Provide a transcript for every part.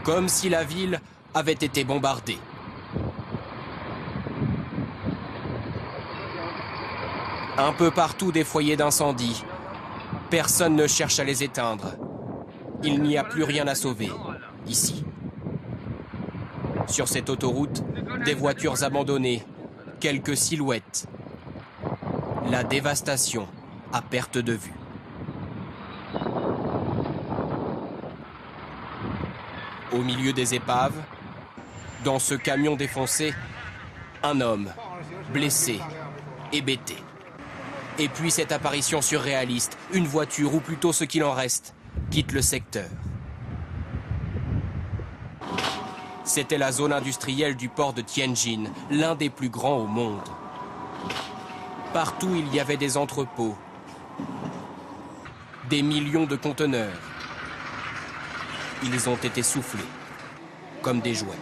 comme si la ville avait été bombardée. Un peu partout des foyers d'incendie. Personne ne cherche à les éteindre. Il n'y a plus rien à sauver, ici. Sur cette autoroute, des voitures abandonnées, quelques silhouettes. La dévastation à perte de vue. Au milieu des épaves, dans ce camion défoncé, un homme, blessé, hébété. Et puis cette apparition surréaliste, une voiture, ou plutôt ce qu'il en reste, quitte le secteur. C'était la zone industrielle du port de Tianjin, l'un des plus grands au monde. Partout, il y avait des entrepôts, des millions de conteneurs. Ils ont été soufflés, comme des jouets.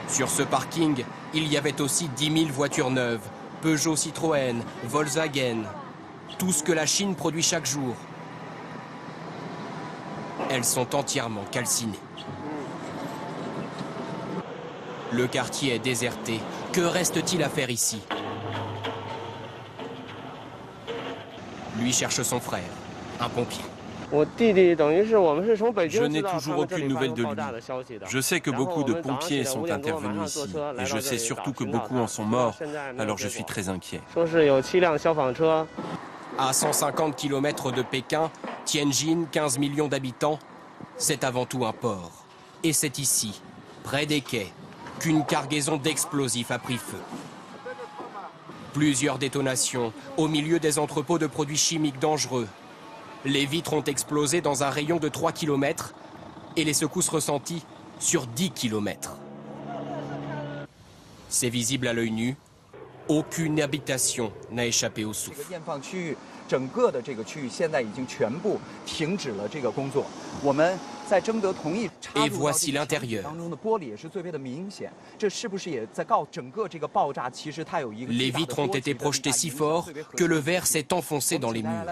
Sur ce parking, il y avait aussi 10 000 voitures neuves, Peugeot, Citroën, Volkswagen, tout ce que la Chine produit chaque jour. Elles sont entièrement calcinées. Le quartier est déserté. Que reste-t-il à faire ici? Lui cherche son frère, un pompier. Je n'ai toujours aucune nouvelle de lui. Je sais que beaucoup de pompiers sont intervenus ici. Et je sais surtout que beaucoup en sont morts. Alors je suis très inquiet. À 150 km de Pékin, Tianjin, 15 millions d'habitants, c'est avant tout un port. Et c'est ici, près des quais, qu'une cargaison d'explosifs a pris feu. Plusieurs détonations au milieu des entrepôts de produits chimiques dangereux. Les vitres ont explosé dans un rayon de 3 km et les secousses ressenties sur 10 km. C'est visible à l'œil nu. Aucune habitation n'a échappé au souffle. Et voici l'intérieur. Les vitres ont été projetées si fort que le verre s'est enfoncé dans les murs.